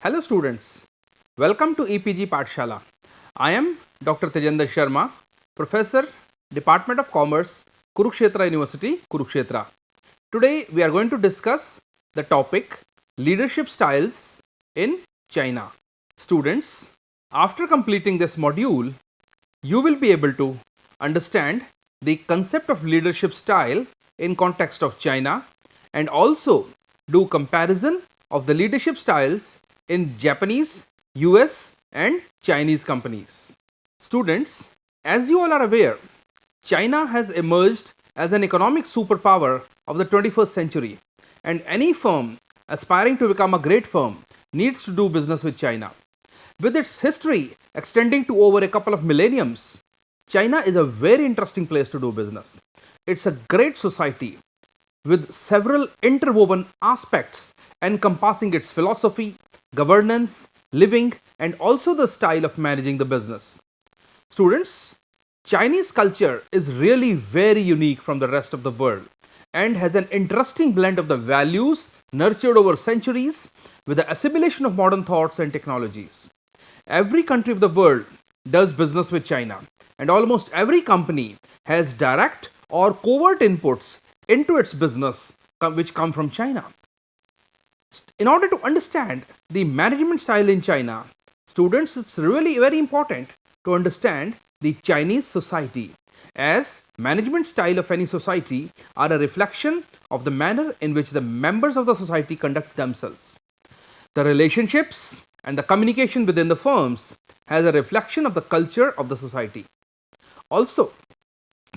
Hello students, welcome to EPG Pathshala. I am Dr. Tejendra Sharma, Professor, Department of Commerce, Kurukshetra University, Kurukshetra. Today we are going to discuss the topic Leadership Styles in China. Students, after completing this module, you will be able to understand the concept of leadership style in context of China and also do comparison of the leadership styles in Japanese, US and Chinese companies. Students, as you all are aware, China has emerged as an economic superpower of the 21st century, and any firm aspiring to become a great firm needs to do business with China. With its history extending to over a couple of millenniums, China is a very interesting place to do business. It's a great society with several interwoven aspects encompassing its philosophy, governance, living, and also the style of managing the business. Students, Chinese culture is really very unique from the rest of the world and has an interesting blend of the values nurtured over centuries with the assimilation of modern thoughts and technologies. Every country of the world does business with China, and almost every company has direct or covert inputs into its business which come from China. In order to understand the management style in China, students, it's really very important to understand the Chinese society, as management style of any society are a reflection of the manner in which the members of the society conduct themselves. The relationships and the communication within the firms has a reflection of the culture of the society. Also,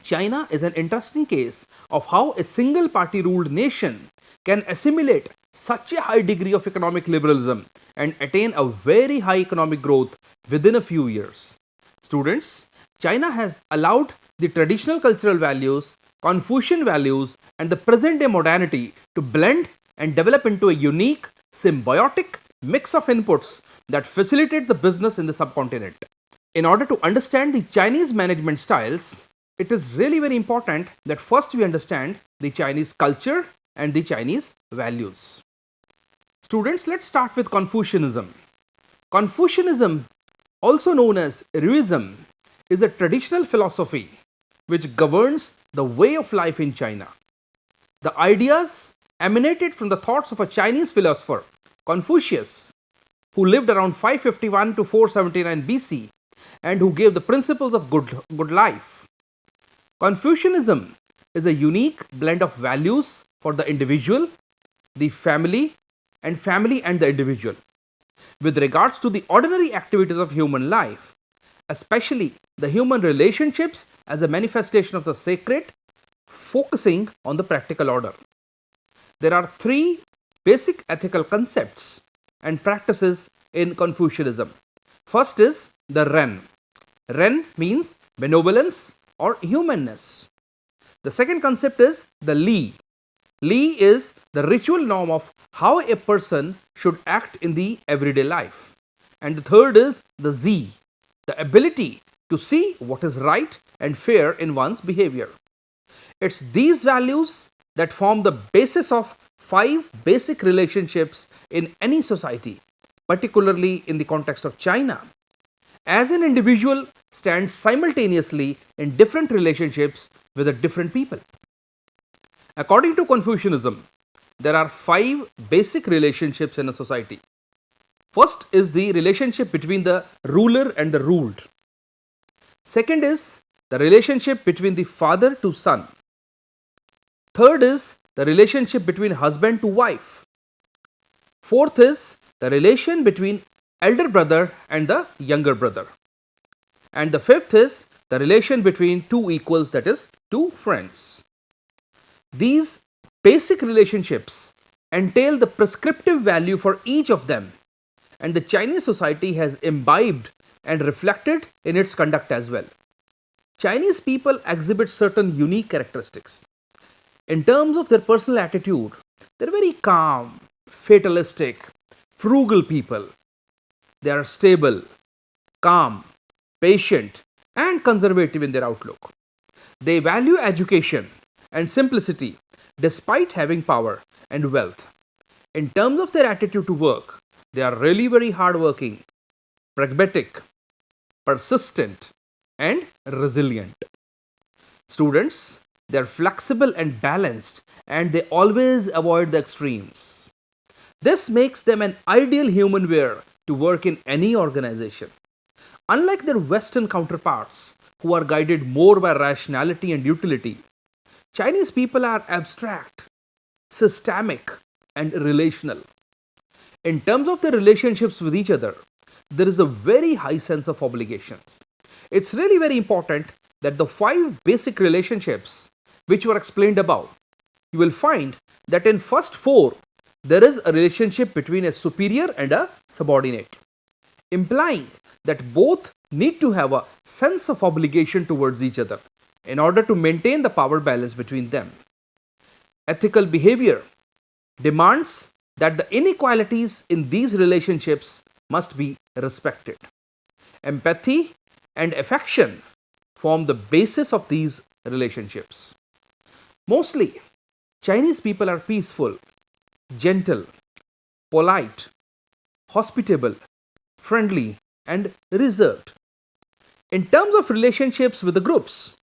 China is an interesting case of how a single party ruled nation can assimilate such a high degree of economic liberalism and attain a very high economic growth within a few years. Students, China has allowed the traditional cultural values, Confucian values, and the present day modernity to blend and develop into a unique, symbiotic mix of inputs that facilitate the business in the subcontinent. In order to understand the Chinese management styles, it is really very important that first we understand the Chinese culture and the Chinese values. Students, let's start with Confucianism. Confucianism, also known as Ruism, is a traditional philosophy which governs the way of life in China. The ideas emanated from the thoughts of a Chinese philosopher, Confucius, who lived around 551 to 479 BC and who gave the principles of good life. Confucianism is a unique blend of values for the individual, the family and the individual. With regards to the ordinary activities of human life, especially the human relationships as a manifestation of the sacred, focusing on the practical order. There are three basic ethical concepts and practices in Confucianism. First is the Ren. Ren means benevolence or humanness. The second concept is the Li. Li is the ritual norm of how a person should act in the everyday life. And the third is the Zi, the ability to see what is right and fair in one's behavior. It's these values that form the basis of 5 basic relationships in any society, particularly in the context of China. As an individual stands simultaneously in different relationships with the different people. According to Confucianism, there are 5 basic relationships in a society. First is the relationship between the ruler and the ruled. Second is the relationship between the father to son. Third is the relationship between husband to wife. Fourth is the relation between elder brother and the younger brother. And the fifth is the relation between two equals, that is, two friends. These basic relationships entail the prescriptive value for each of them, and the Chinese society has imbibed and reflected in its conduct as well. Chinese people exhibit certain unique characteristics. In terms of their personal attitude, they're very calm, fatalistic, frugal people. They are stable, calm, patient, and conservative in their outlook. They value education and simplicity despite having power and wealth. In terms of their attitude to work, They are really very hardworking, pragmatic, persistent, and resilient. Students, they are flexible and balanced, and they always avoid the extremes. This makes them an ideal human being to work in any organization. Unlike their Western counterparts, who are guided more by rationality and utility, Chinese people are abstract, systemic, and relational. In terms of their relationships with each other, there is a very high sense of obligations. It's really very important that the five basic relationships which were explained above, you will find that in first four, there is a relationship between a superior and a subordinate, implying that both need to have a sense of obligation towards each other in order to maintain the power balance between them. Ethical behavior demands that the inequalities in these relationships must be respected. Empathy and affection form the basis of these relationships. Mostly, Chinese people are peaceful, gentle, polite, hospitable, friendly, and reserved. In terms of relationships with the groups,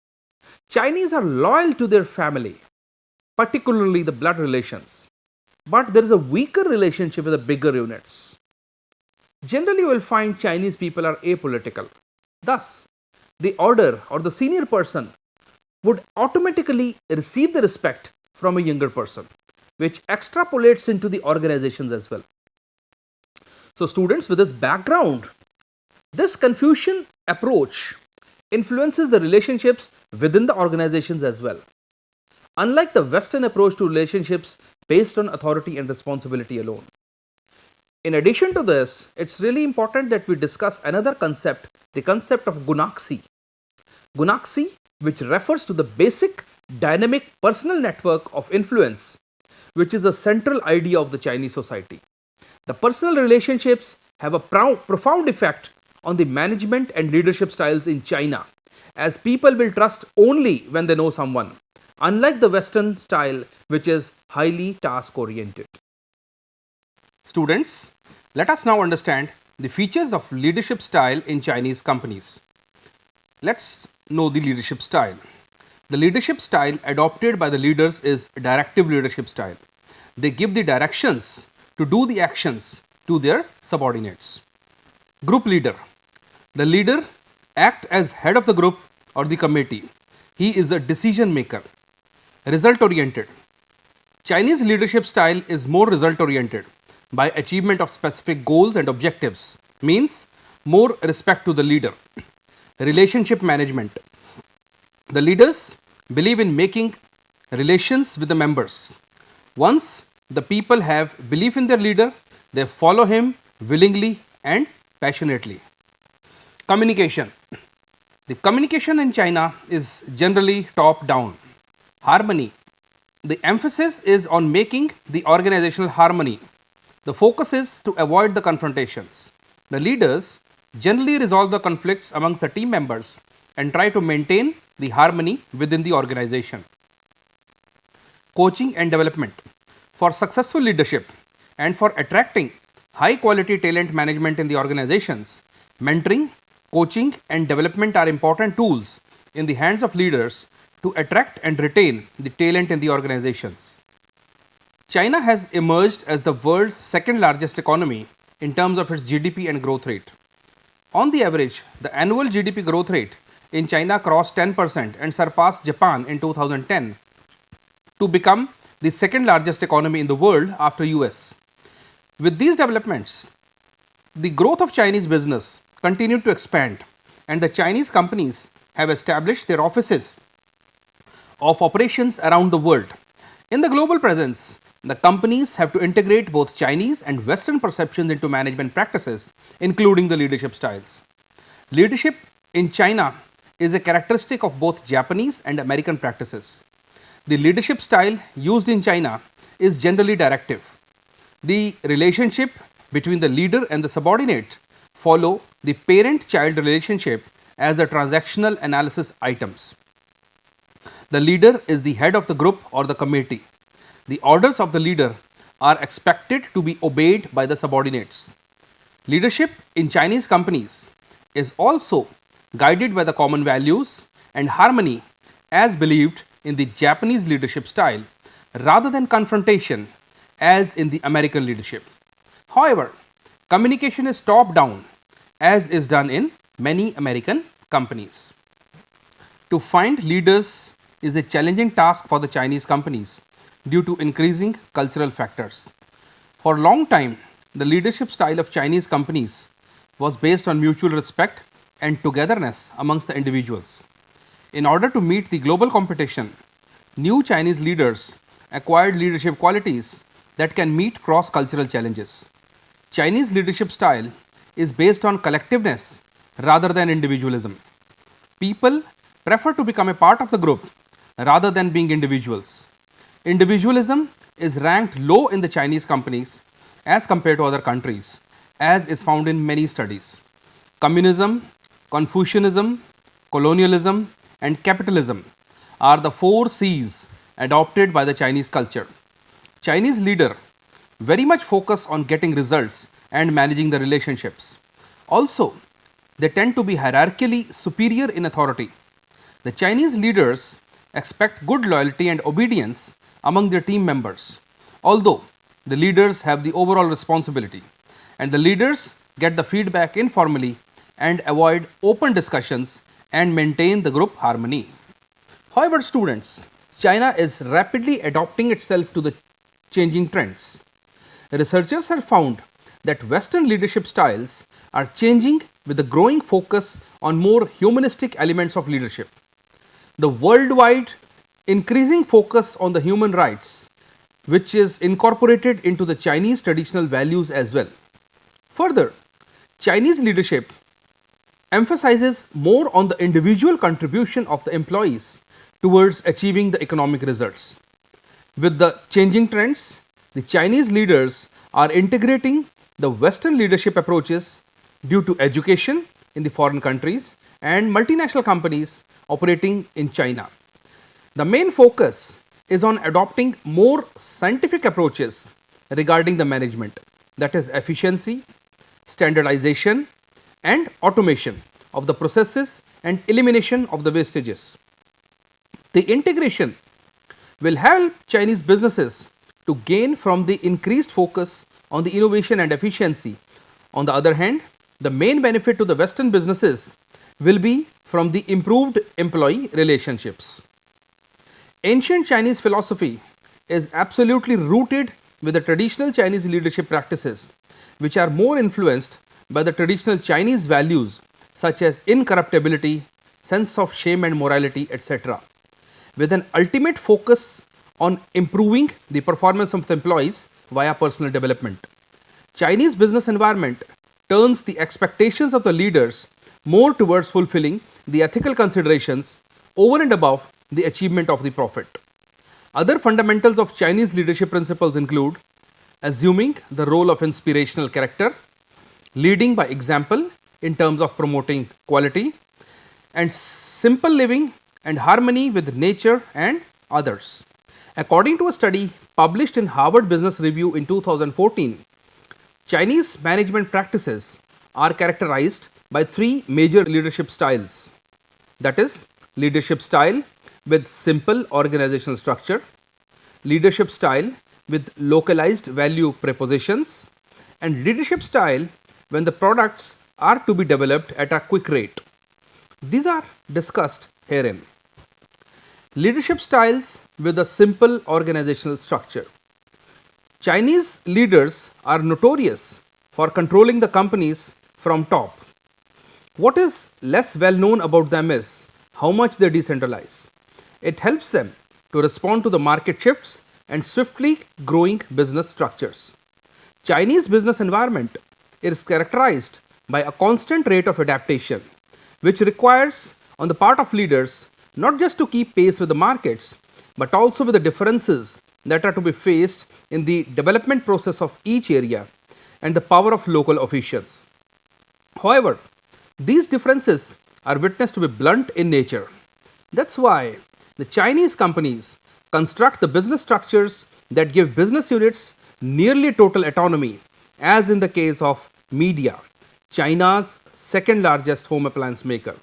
Chinese are loyal to their family, particularly the blood relations, but there is a weaker relationship with the bigger units. Generally, you will find Chinese people are apolitical. Thus, the order or the senior person would automatically receive the respect from a younger person, which extrapolates into the organizations as well. So, students, with this background, this Confucian approach influences the relationships within the organizations as well. Unlike the Western approach to relationships based on authority and responsibility alone. In addition to this, it's really important that we discuss another concept, the concept of gunaxi. Gunaxi, which refers to the basic dynamic personal network of influence, which is a central idea of the Chinese society. The personal relationships have a profound effect on the management and leadership styles in China, as people will trust only when they know someone, unlike the Western style, which is highly task oriented. Students, let us now understand the features of leadership style in Chinese companies. Let's know the leadership style. The leadership style adopted by the leaders is directive leadership style. They give the directions to do the actions to their subordinates. Group leader. The leader acts as head of the group or the committee. He is a decision maker. Result oriented. Chinese leadership style is more result oriented by achievement of specific goals and objectives, means more respect to the leader. Relationship management. The leaders believe in making relations with the members. Once the people have belief in their leader, they follow him willingly and passionately. Communication. The communication in China is generally top down. Harmony. The emphasis is on making the organizational harmony. The focus is to avoid the confrontations. The leaders generally resolve the conflicts amongst the team members and try to maintain the harmony within the organization. Coaching and development. For successful leadership and for attracting high quality talent management in the organizations, mentoring, coaching and development are important tools in the hands of leaders to attract and retain the talent in the organizations. China has emerged as the world's second largest economy in terms of its GDP and growth rate. On the average, the annual GDP growth rate in China crossed 10% and surpassed Japan in 2010 to become the second largest economy in the world after US. With these developments, the growth of Chinese business continued to expand, and the Chinese companies have established their offices of operations around the world. In the global presence, the companies have to integrate both Chinese and Western perceptions into management practices, including the leadership styles. Leadership in China is a characteristic of both Japanese and American practices. The leadership style used in China is generally directive. The relationship between the leader and the subordinate follow the parent-child relationship as the transactional analysis items. The leader is the head of the group or the committee. The orders of the leader are expected to be obeyed by the subordinates. Leadership in Chinese companies is also guided by the common values and harmony as believed in the Japanese leadership style rather than confrontation as in the American leadership. However, communication is top down as is done in many American companies. To find leaders is a challenging task for the Chinese companies due to increasing cultural factors. For a long time, the leadership style of Chinese companies was based on mutual respect and togetherness amongst the individuals. In order to meet the global competition, new Chinese leaders acquired leadership qualities that can meet cross cultural challenges. Chinese leadership style is based on collectiveness rather than individualism. People prefer to become a part of the group rather than being individuals. Individualism is ranked low in the Chinese companies as compared to other countries, as is found in many studies. Communism, Confucianism, colonialism, and capitalism are the 4 C's adopted by the Chinese culture. Chinese leader very much focus on getting results and managing the relationships. Also, they tend to be hierarchically superior in authority. The Chinese leaders expect good loyalty and obedience among their team members, although the leaders have the overall responsibility, and the leaders get the feedback informally and avoid open discussions and maintain the group harmony. However, students, China is rapidly adapting itself to the changing trends. Researchers have found that Western leadership styles are changing with the growing focus on more humanistic elements of leadership. The worldwide increasing focus on the human rights, which is incorporated into the Chinese traditional values as well. Further, Chinese leadership emphasizes more on the individual contribution of the employees towards achieving the economic results. With the changing trends, the Chinese leaders are integrating the Western leadership approaches due to education in the foreign countries and multinational companies operating in China. The main focus is on adopting more scientific approaches regarding the management, that is efficiency, standardization, and automation of the processes and elimination of the wastages. The integration will help Chinese businesses to gain from the increased focus on the innovation and efficiency. On the other hand, the main benefit to the Western businesses will be from the improved employee relationships. Ancient Chinese philosophy is absolutely rooted with the traditional Chinese leadership practices, which are more influenced by the traditional Chinese values such as incorruptibility, sense of shame and morality, etc., with an ultimate focus on improving the performance of the employees via personal development. Chinese business environment turns the expectations of the leaders more towards fulfilling the ethical considerations over and above the achievement of the profit. Other fundamentals of Chinese leadership principles include assuming the role of inspirational character, leading by example in terms of promoting quality, and simple living and harmony with nature and others. According to a study published in Harvard Business Review in 2014, Chinese management practices are characterized by 3 major leadership styles, that is, leadership style with simple organizational structure, leadership style with localized value prepositions, and leadership style when the products are to be developed at a quick rate. These are discussed herein. Leadership styles with a simple organizational structure. Chinese leaders are notorious for controlling the companies from top. What is less well known about them is how much they decentralize. It helps them to respond to the market shifts and swiftly growing business structures. Chinese business environment is characterized by a constant rate of adaptation, which requires on the part of leaders not just to keep pace with the markets, but also with the differences that are to be faced in the development process of each area and the power of local officials. However, these differences are witnessed to be blunt in nature. That's why the Chinese companies construct the business structures that give business units nearly total autonomy, as in the case of Media, China's second largest home appliance maker.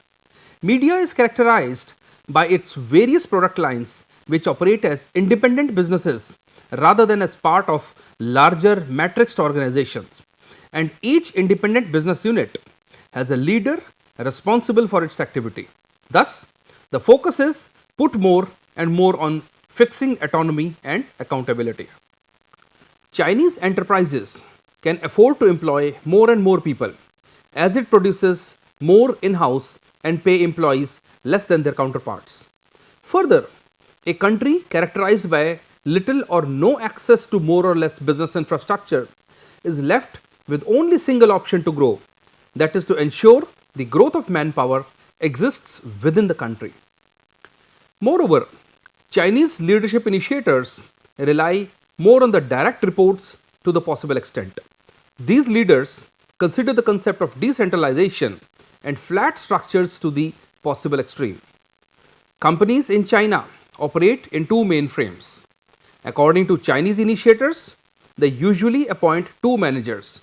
Media is characterized by its various product lines which operate as independent businesses rather than as part of larger matrixed organizations. And each independent business unit has a leader responsible for its activity. Thus, the focus is put more and more on fixing autonomy and accountability. Chinese enterprises can afford to employ more and more people as it produces more in house and pay employees less than their counterparts. Further, a country characterized by little or no access to more or less business infrastructure is left with only single option to grow, that is to ensure the growth of manpower exists within the country. Moreover, Chinese leadership initiators rely more on the direct reports to the possible extent. These leaders consider the concept of decentralization and flat structures to the possible extreme. Companies in China operate in two main frames. According to Chinese initiators, they usually appoint two managers.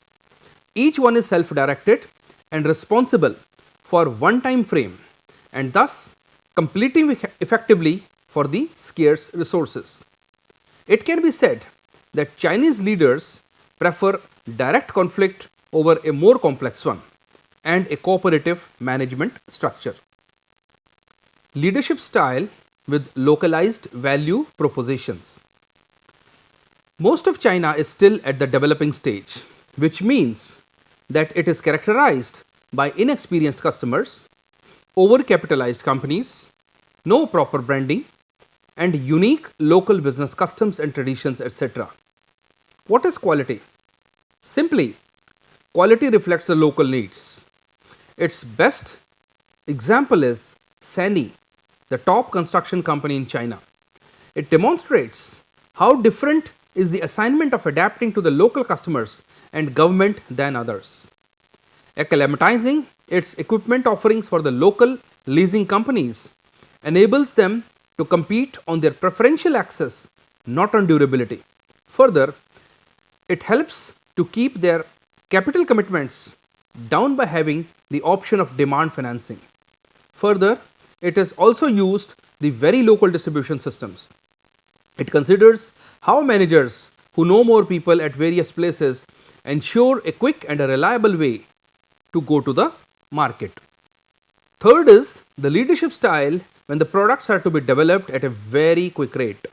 Each one is self-directed and responsible for one time frame and thus competing effectively for the scarce resources. It can be said that Chinese leaders prefer direct conflict over a more complex one and a cooperative management structure. Leadership style with localized value propositions. Most of China is still at the developing stage, which means that it is characterized by inexperienced customers, overcapitalized companies, no proper branding, and unique local business customs and traditions, etc. What is quality? Simply, quality reflects the local needs. Its best example is Sany, the top construction company in China. It demonstrates how different is the assignment of adapting to the local customers and government than others. Acclimatizing its equipment offerings for the local leasing companies enables them to compete on their preferential access, not on durability. Further, it helps to keep their capital commitments down by having the option of demand financing. Further, it has also used the very local distribution systems. It considers how managers who know more people at various places ensure a quick and a reliable way to go to the market. Third is the leadership style when the products are to be developed at a very quick rate.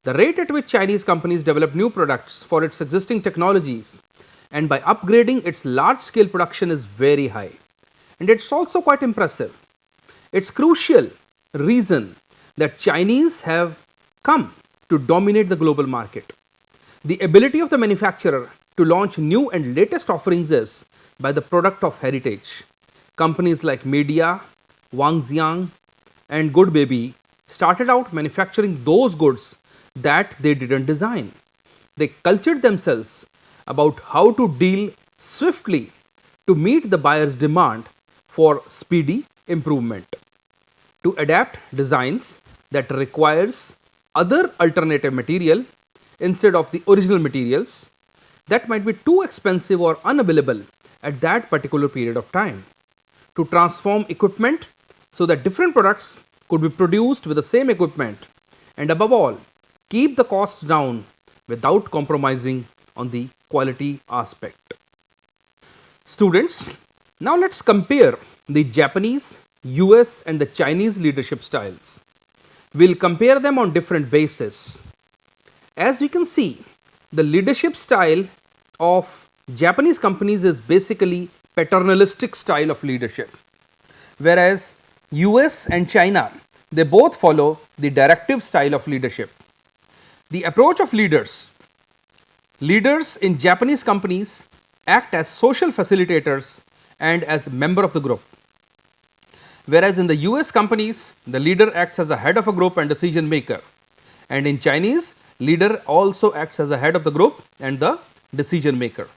The rate at which Chinese companies develop new products for its existing technologies and by upgrading its large scale production is very high. And it's also quite impressive. It's crucial reason that Chinese have come to dominate the global market. The ability of the manufacturer to launch new and latest offerings is by the product of heritage. Companies like Media, Wangxiang, and Good Baby started out manufacturing those goods that they didn't design. They cultured themselves about how to deal swiftly to meet the buyer's demand for speedy improvement. To adapt designs that requires other alternative material instead of the original materials that might be too expensive or unavailable at that particular period of time. To transform equipment so that different products could be produced with the same equipment and above all keep the costs down without compromising on the quality aspect. Students, now let's compare the Japanese, US and the Chinese leadership styles. We'll compare them on different bases. As we can see, the leadership style of Japanese companies is basically paternalistic style of leadership, whereas US and China, they both follow the directive style of leadership. The approach of leaders in Japanese companies act as social facilitators and as member of the group. Whereas in the US companies, the leader acts as the head of a group and decision maker. And in Chinese, leader also acts as the head of the group and the decision maker.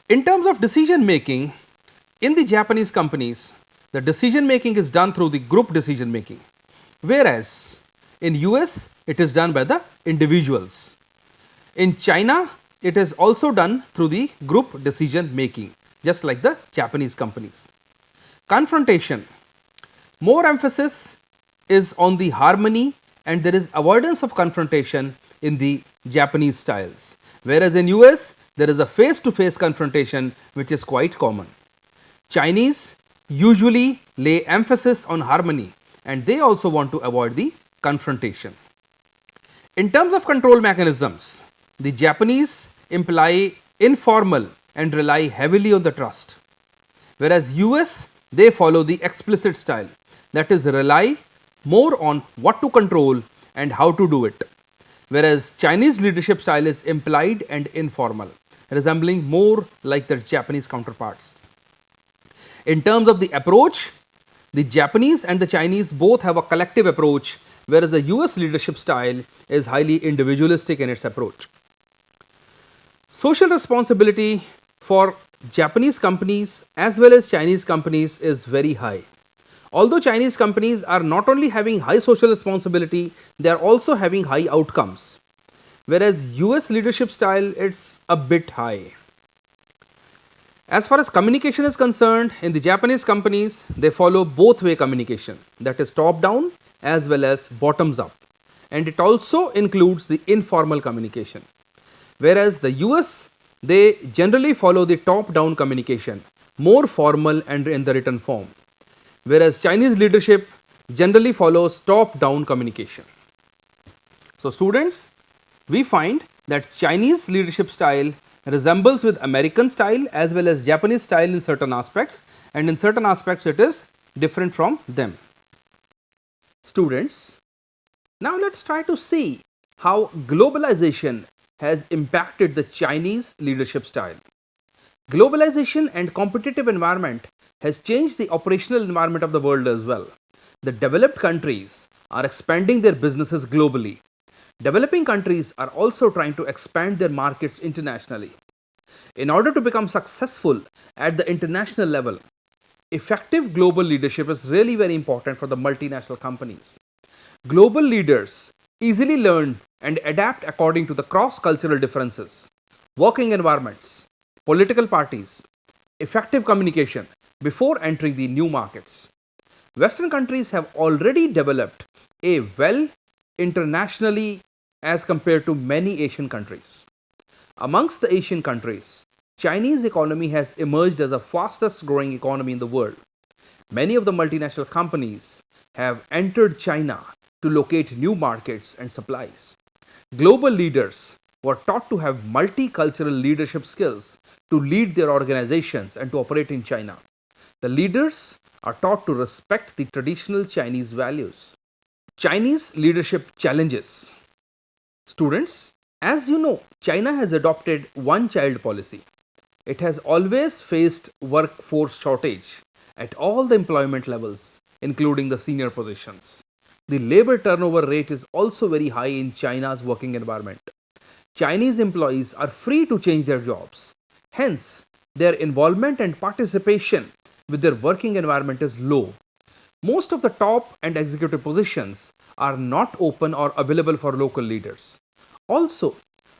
In terms of decision making, in the Japanese companies, the decision making is done through the group decision making. Whereas in US, it is done by the individuals. In China, it is also done through the group decision making, just like the Japanese companies. Confrontation. More emphasis is on the harmony and there is avoidance of confrontation in the Japanese styles. Whereas in US, there is a face-to-face confrontation which is quite common. Chinese usually lay emphasis on harmony and they also want to avoid the confrontation. In terms of control mechanisms, the Japanese imply informal and rely heavily on the trust. Whereas US, they follow the explicit style, that is rely more on what to control and how to do it. Whereas Chinese leadership style is implied and informal, resembling more like their Japanese counterparts. In terms of the approach, the Japanese and the Chinese both have a collective approach, whereas the US leadership style is highly individualistic in its approach. Social responsibility for Japanese companies as well as Chinese companies is very high. Although Chinese companies are not only having high social responsibility, they are also having high outcomes. Whereas US leadership style, it's a bit high. As far as communication is concerned, in the Japanese companies, they follow both way communication, that is top down as well as bottoms up. And it also includes the informal communication. Whereas the US, they generally follow the top down communication, more formal and in the written form. Whereas Chinese leadership generally follows top down communication. So students, we find that Chinese leadership style resembles with American style as well as Japanese style in certain aspects, and in certain aspects it is different from them. Students, now let's try to see how globalization has impacted the Chinese leadership style. Globalization and competitive environment has changed the operational environment of the world as well. The developed countries are expanding their businesses globally. Developing countries are also trying to expand their markets internationally. In order to become successful at the international level, effective global leadership is really very important for the multinational companies. Global leaders easily learn and adapt according to the cross-cultural differences, working environments, political parties, effective communication before entering the new markets. Western countries have already developed a well internationally as compared to many Asian countries. Amongst the Asian countries, Chinese economy has emerged as the fastest growing economy in the world. Many of the multinational companies have entered China to locate new markets and supplies. Global leaders were taught to have multicultural leadership skills to lead their organizations and to operate in China. The leaders are taught to respect the traditional Chinese values. Chinese leadership challenges. Students, as you know, China has adopted one-child policy. It has always faced workforce shortage at all the employment levels, including the senior positions. The labor turnover rate is also very high in China's working environment. Chinese employees are free to change their jobs. Hence, their involvement and participation with their working environment is low. Most of the top and executive positions are not open or available for local leaders. Also,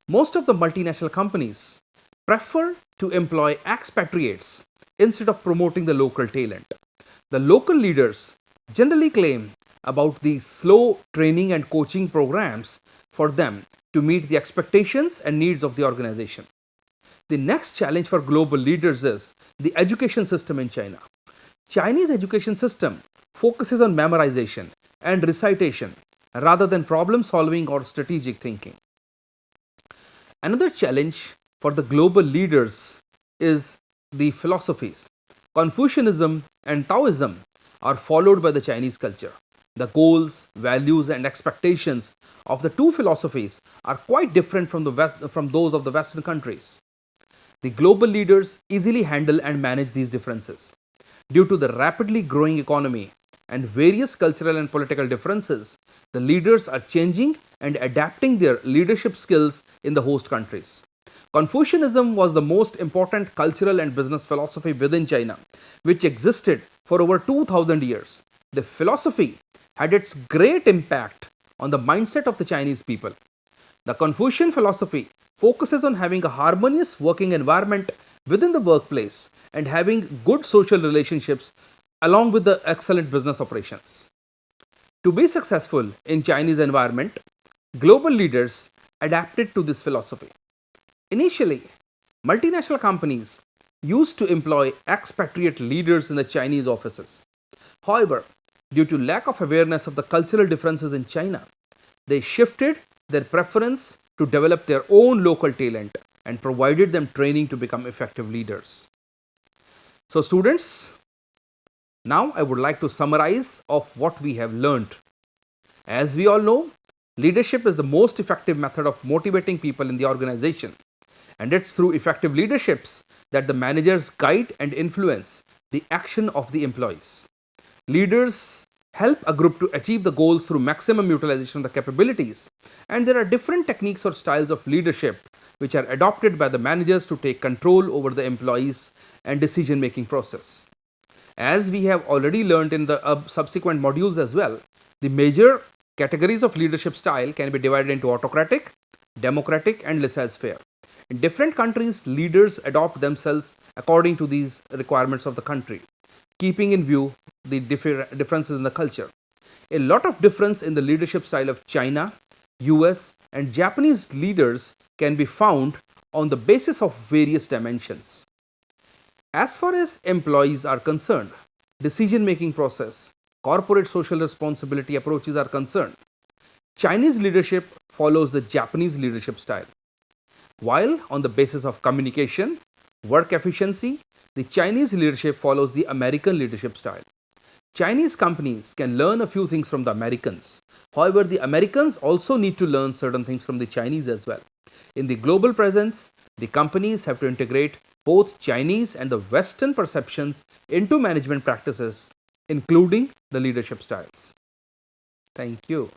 most of the multinational companies prefer to employ expatriates instead of promoting the local talent. The local leaders generally claim about the slow training and coaching programs for them to meet the expectations and needs of the organization. The next challenge for global leaders is the education system in China. Chinese education system focuses on memorization and recitation rather than problem solving or strategic thinking. Another challenge for the global leaders is the philosophies. Confucianism and Taoism are followed by the Chinese culture. The goals, values, and expectations of the two philosophies are quite different from those of the Western countries. The global leaders easily handle and manage these differences. Due to the rapidly growing economy and various cultural and political differences, the leaders are changing and adapting their leadership skills in the host countries. Confucianism was the most important cultural and business philosophy within China, which existed for over 2000 years. The philosophy had its great impact on the mindset of the Chinese people. The Confucian philosophy focuses on having a harmonious working environment within the workplace and having good social relationships along with the excellent business operations. To be successful in Chinese environment, global leaders adapted to this philosophy. Initially, multinational companies used to employ expatriate leaders in the Chinese offices. However, due to lack of awareness of the cultural differences in China, they shifted their preference to develop their own local talent and provided them training to become effective leaders. So students, now I would like to summarize of what we have learned. As we all know, leadership is the most effective method of motivating people in the organization, and it's through effective leaderships that the managers guide and influence the action of the employees. Leaders help a group to achieve the goals through maximum utilization of the capabilities, and there are different techniques or styles of leadership which are adopted by the managers to take control over the employees and decision making process. As we have already learned in the subsequent modules as well, the major categories of leadership style can be divided into autocratic, democratic, and laissez-faire. In different countries, leaders adopt themselves according to these requirements of the country, keeping in view the differences in the culture. A lot of difference in the leadership style of China, US, and Japanese leaders can be found on the basis of various dimensions. As far as employees are concerned, decision-making process, corporate social responsibility approaches are concerned, Chinese leadership follows the Japanese leadership style. While on the basis of communication, work efficiency, the Chinese leadership follows the American leadership style. Chinese companies can learn a few things from the Americans. However, the Americans also need to learn certain things from the Chinese as well. In the global presence, the companies have to integrate both Chinese and the Western perceptions into management practices, including the leadership styles. Thank you.